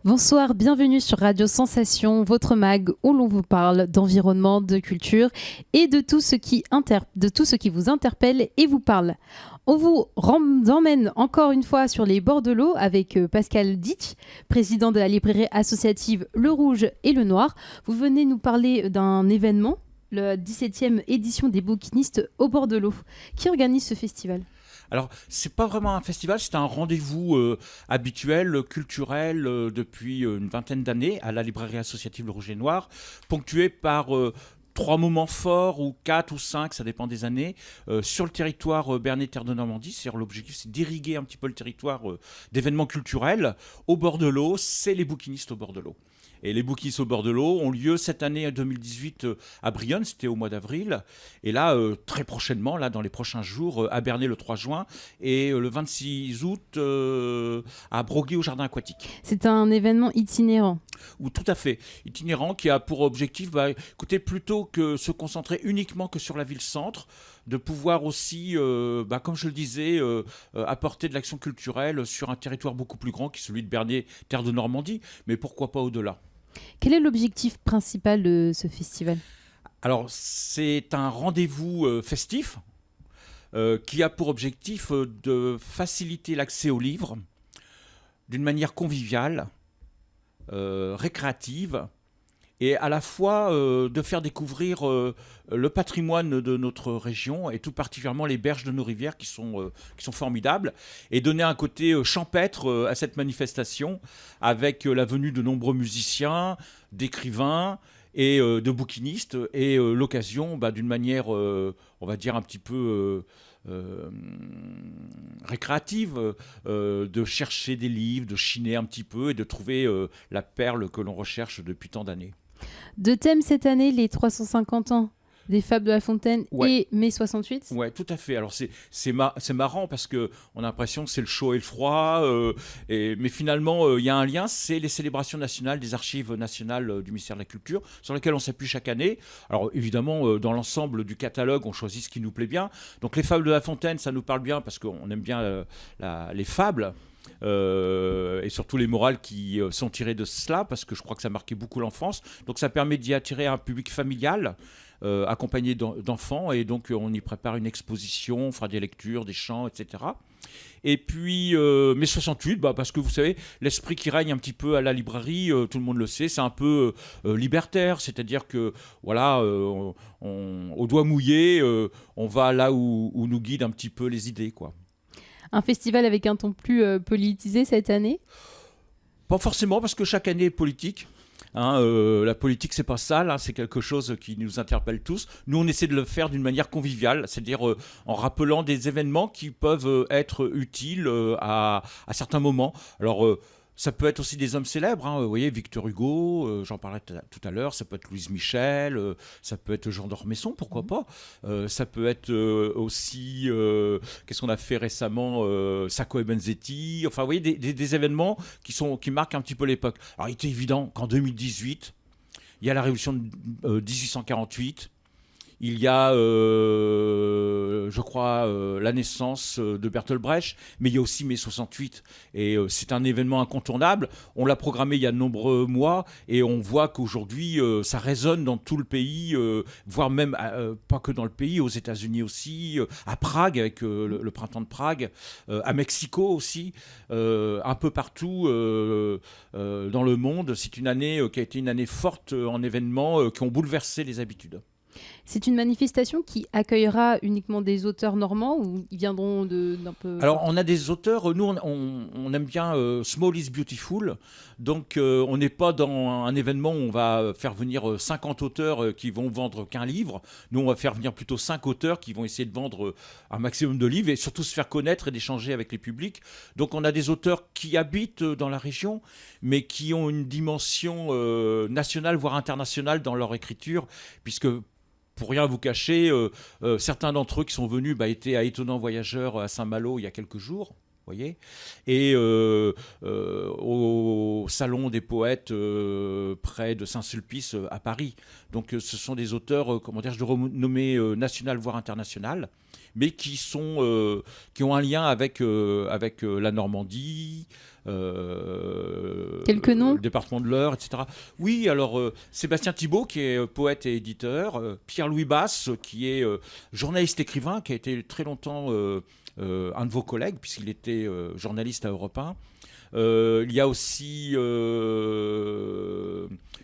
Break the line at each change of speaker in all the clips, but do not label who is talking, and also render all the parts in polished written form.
Bonsoir, bienvenue sur Radio Sensation, votre mag où l'on vous parle d'environnement, de culture et de tout ce qui vous interpelle et vous parle. On vous emmène encore une fois sur les bords de l'eau avec Pascal Ditch, président de la librairie associative Le Rouge et le Noir. Vous venez nous parler d'un événement, la 17e édition des bouquinistes au bord de l'eau. Qui organise ce festival ?
Alors, c'est pas vraiment un festival, c'est un rendez-vous habituel, culturel, depuis une vingtaine d'années à la librairie associative Le Rouge et Noir, ponctué par trois moments forts, ou quatre ou cinq, ça dépend des années, sur le territoire Bernay Terre de Normandie. C'est-à-dire l'objectif, c'est d'irriguer un petit peu le territoire d'événements culturels au bord de l'eau. C'est les bouquinistes au bord de l'eau. Et les bouquinistes au bord de l'eau ont lieu cette année 2018 à Brionne, c'était au mois d'avril. Et là, très prochainement, là, dans les prochains jours, à Bernay le 3 juin et le 26 août à Broglie au jardin aquatique.
C'est un événement itinérant.
Ou tout à fait itinérant, qui a pour objectif, écoutez, plutôt que se concentrer uniquement que sur la ville-centre, de pouvoir aussi, comme je le disais, apporter de l'action culturelle sur un territoire beaucoup plus grand qui est celui de Bernay, terre de Normandie, mais pourquoi pas au-delà.
Quel est l'objectif principal de ce festival ?
Alors, c'est un rendez-vous festif qui a pour objectif de faciliter l'accès aux livres d'une manière conviviale, récréative, et à la fois de faire découvrir le patrimoine de notre région, et tout particulièrement les berges de nos rivières qui sont formidables, et donner un côté champêtre à cette manifestation, avec la venue de nombreux musiciens, d'écrivains et de bouquinistes, et l'occasion d'une manière, on va dire, un petit peu récréative, de chercher des livres, de chiner un petit peu et de trouver la perle que l'on recherche depuis tant d'années.
Deux thèmes cette année, les 350 ans des Fables de La Fontaine
Ouais.
et mai 68.
Ouais, tout à fait. Alors c'est marrant parce que on a l'impression que c'est le chaud et le froid, mais finalement il y a un lien. C'est les célébrations nationales des archives nationales du ministère de la Culture, sur lesquelles on s'appuie chaque année. Alors évidemment, dans l'ensemble du catalogue, on choisit ce qui nous plaît bien. Donc les Fables de La Fontaine, ça nous parle bien parce qu'on aime bien les fables. Et surtout les morales qui sont tirées de cela, parce que je crois que ça marquait beaucoup l'enfance. Donc ça permet d'y attirer un public familial, accompagné d'enfants, et donc on y prépare une exposition, on fera des lectures, des chants, etc. Et puis mai 68, parce que vous savez, l'esprit qui règne un petit peu à la librairie, tout le monde le sait, c'est un peu libertaire, c'est-à-dire que voilà, au doigt mouillé, on va là où nous guident un petit peu les idées, quoi.
Un festival avec un ton plus politisé cette année ?
Pas forcément, parce que chaque année est politique. La politique, c'est pas sale, c'est quelque chose qui nous interpelle tous. Nous, on essaie de le faire d'une manière conviviale, c'est-à-dire en rappelant des événements qui peuvent être utiles à certains moments. Alors, ça peut être aussi des hommes célèbres, vous voyez, Victor Hugo, j'en parlais tout à l'heure, ça peut être Louise Michel, ça peut être Jean d'Ormesson, pourquoi pas. Ça peut être aussi, qu'est-ce qu'on a fait récemment, Sacco et Benzetti, enfin, vous voyez, des événements qui marquent un petit peu l'époque. Alors, il était évident qu'en 2018, il y a la révolution de 1848, il y a, je crois, la naissance de Bertolt Brecht, mais il y a aussi mai 68. Et c'est un événement incontournable. On l'a programmé il y a de nombreux mois, et on voit qu'aujourd'hui, ça résonne dans tout le pays, voire même pas que dans le pays, aux États-Unis aussi, à Prague avec le printemps de Prague, à Mexico aussi, un peu partout dans le monde. C'est une année qui a été une année forte en événements qui ont bouleversé les habitudes.
C'est une manifestation qui accueillera uniquement des auteurs normands ou ils viendront d'un peu...
Alors, on a des auteurs, nous, on aime bien Small is Beautiful, donc on n'est pas dans un événement où on va faire venir 50 auteurs qui vont vendre qu'un livre. Nous, on va faire venir plutôt 5 auteurs qui vont essayer de vendre un maximum de livres et surtout se faire connaître et d'échanger avec les publics. Donc, on a des auteurs qui habitent dans la région, mais qui ont une dimension nationale, voire internationale dans leur écriture, puisque pour rien vous cacher, certains d'entre eux qui sont venus étaient à Étonnant Voyageur à Saint-Malo il y a quelques jours. Voyez, et au Salon des Poètes près de Saint-Sulpice à Paris. Donc ce sont des auteurs, comment dire, de renommée nationale voire internationale. mais qui ont un lien avec la Normandie,
Quelques noms
le département de l'Eure, etc. Oui, alors Sébastien Thibault, qui est poète et éditeur, Pierre-Louis Basse, qui est journaliste-écrivain, qui a été très longtemps un de vos collègues, puisqu'il était journaliste à Europe 1. Il y a aussi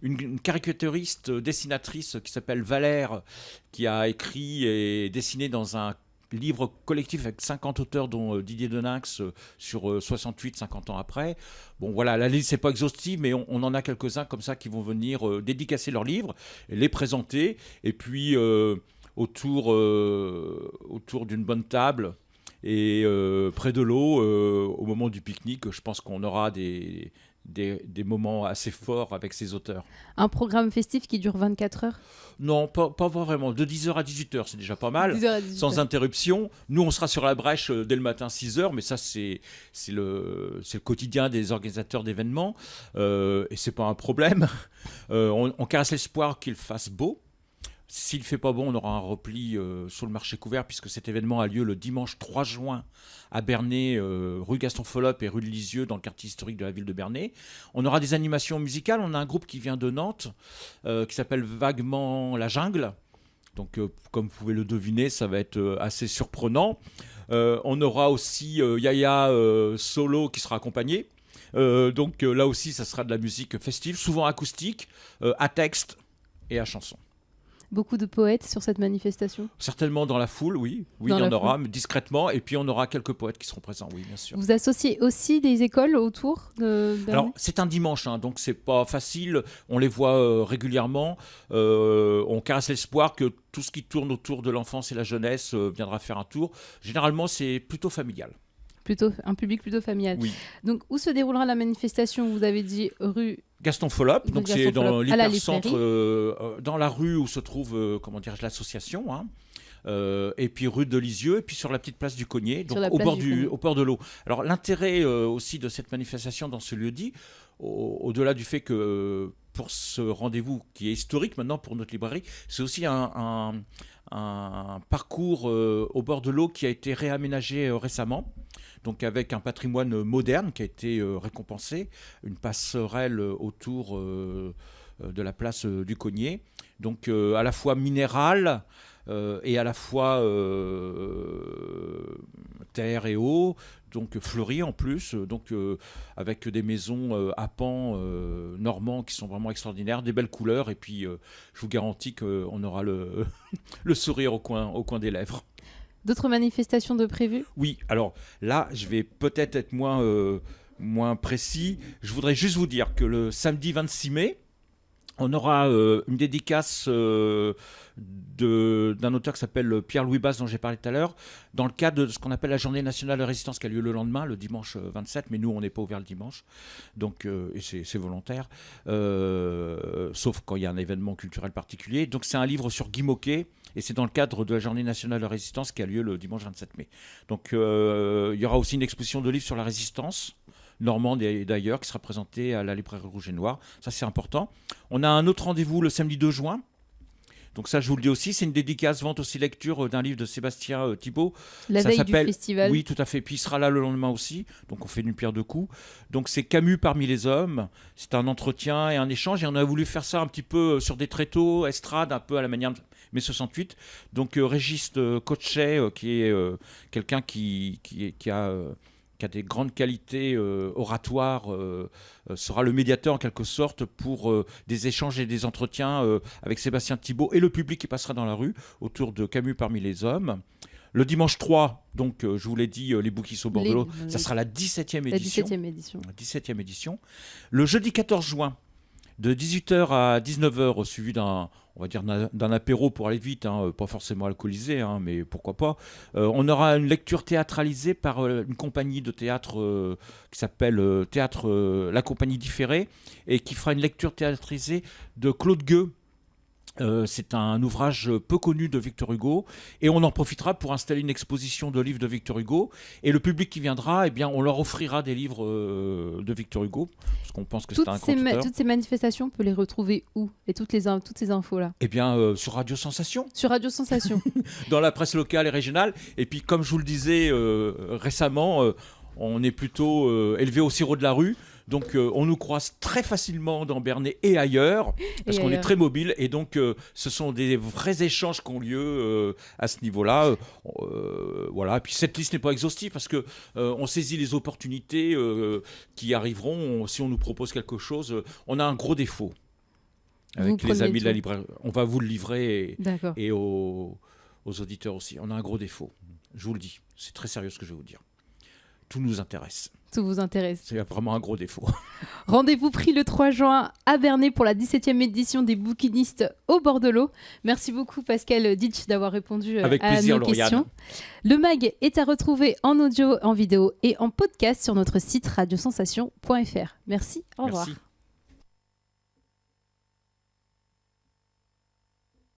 une caricaturiste, dessinatrice qui s'appelle Valère, qui a écrit et dessiné dans un livre collectif avec 50 auteurs, dont Didier Deninx, sur 50 ans après. Bon, voilà, la liste n'est pas exhaustive, mais on en a quelques-uns comme ça qui vont venir dédicacer leurs livres, et les présenter, et puis autour d'une bonne table et près de l'eau, au moment du pique-nique, je pense qu'on aura des moments assez forts avec ces auteurs.
Un programme festif qui dure 24 heures?
Non, pas vraiment. De 10h à 18h, c'est déjà pas mal.
10h à 18h.
Sans interruption. Nous, on sera sur la brèche dès le matin 6h, mais ça, c'est le quotidien des organisateurs d'événements. Et c'est pas un problème. On caresse l'espoir qu'il fasse beau. S'il ne fait pas bon, on aura un repli sur le marché couvert, puisque cet événement a lieu le dimanche 3 juin à Bernay, rue Gaston Follop et rue de Lisieux, dans le quartier historique de la ville de Bernay. On aura des animations musicales. On a un groupe qui vient de Nantes, qui s'appelle vaguement La Jungle. Donc, comme vous pouvez le deviner, ça va être assez surprenant. On aura aussi Yaya Solo qui sera accompagné. Donc là aussi, ça sera de la musique festive, souvent acoustique, à texte et à chanson.
Beaucoup de poètes sur cette manifestation?
Certainement dans la foule, oui, il y en aura, mais discrètement. Et puis on aura quelques poètes qui seront présents, oui, bien sûr.
Vous associez aussi des écoles autour de Bernay?
Alors, c'est un dimanche, donc c'est pas facile. On les voit régulièrement. On caresse l'espoir que tout ce qui tourne autour de l'enfance et la jeunesse viendra faire un tour. Généralement, c'est plutôt familial.
Un public plutôt familial.
Oui.
Donc, où se déroulera la manifestation? Vous avez dit rue
Gaston Follop, donc c'est dans l'hypercentre, dans la rue où se trouve l'association, et puis rue de Lisieux, et puis sur la petite place du Cognier, donc au bord de l'eau. Alors l'intérêt aussi de cette manifestation dans ce lieu-dit, au-delà du fait que pour ce rendez-vous qui est historique maintenant pour notre librairie, c'est aussi un parcours au bord de l'eau qui a été réaménagé récemment, donc avec un patrimoine moderne qui a été récompensé, une passerelle autour de la place du Cognier, donc à la fois minérale et à la fois terre et eau, donc fleurie en plus, donc avec des maisons à pans normands qui sont vraiment extraordinaires, des belles couleurs, et puis je vous garantis qu'on aura le sourire au coin des lèvres.
D'autres manifestations de prévues? Oui,
alors là, je vais peut-être être moins précis. Je voudrais juste vous dire que le samedi 26 mai, on aura une dédicace d'un auteur qui s'appelle Pierre-Louis Basse, dont j'ai parlé tout à l'heure, dans le cadre de ce qu'on appelle la Journée nationale de résistance qui a lieu le lendemain, le dimanche 27, mais nous, on n'est pas ouvert le dimanche, donc, et c'est volontaire, sauf quand il y a un événement culturel particulier. Donc c'est un livre sur Guy Môquet, et c'est dans le cadre de la Journée nationale de résistance qui a lieu le dimanche 27 mai. Donc il y aura aussi une exposition de livres sur la résistance normande et d'ailleurs, qui sera présentée à la librairie Rouge et Noir. Ça, c'est important. On a un autre rendez-vous le samedi 2 juin. Donc ça, je vous le dis aussi, c'est une dédicace, vente aussi lecture d'un livre de Sébastien Thibault.
La veille du festival.
Oui, tout à fait. Puis il sera là le lendemain aussi. Donc on fait une pierre deux coups. Donc c'est Camus parmi les hommes. C'est un entretien et un échange. Et on a voulu faire ça un petit peu sur des tréteaux, estrade, un peu à la manière de mai 68. Donc Régis Cochet, qui est quelqu'un qui a des grandes qualités oratoires, sera le médiateur en quelque sorte pour des échanges et des entretiens avec Sébastien Thibault et le public qui passera dans la rue autour de Camus parmi les hommes. Le dimanche 3, donc je vous l'ai dit, les bouquis au bord de l'eau, ça sera la 17e édition. La 17e édition. Le jeudi 14 juin, de 18h à 19h, suivi d'un apéro pour aller vite, pas forcément alcoolisé, mais pourquoi pas. On aura une lecture théâtralisée par une compagnie de théâtre qui s'appelle La Compagnie Différée, et qui fera une lecture théâtralisée de Claude Gueux, C'est un ouvrage peu connu de Victor Hugo et on en profitera pour installer une exposition de livres de Victor Hugo et le public qui viendra, eh bien, on leur offrira des livres de Victor Hugo parce qu'on pense que c'est un conteur.
Toutes ces manifestations, on peut les retrouver où? Et toutes ces infos-là?
Eh bien, sur Radio Sensation.
Sur Radio Sensation.
Dans la presse locale et régionale. Et puis, comme je vous le disais récemment, on est plutôt élevé au sirop de la rue. Donc on nous croise très facilement dans Bernay et ailleurs, parce qu'on est très mobile. Et donc ce sont des vrais échanges qui ont lieu à ce niveau-là. Voilà. Et puis cette liste n'est pas exhaustive, parce qu'on saisit les opportunités qui arriveront si on nous propose quelque chose. On a un gros défaut avec les amis de la librairie. On va vous le livrer et aux auditeurs aussi. On a un gros défaut, je vous le dis. C'est très sérieux ce que je vais vous dire. Tout nous intéresse.
Tout vous intéresse.
C'est vraiment un gros défaut.
Rendez-vous pris le 3 juin à Bernay pour la 17e édition des bouquinistes au bord de l'eau. Merci beaucoup Pascal Ditch d'avoir répondu à nos questions. Le mag est à retrouver en audio, en vidéo et en podcast sur notre site radiosensation.fr. Merci, au revoir.
Merci.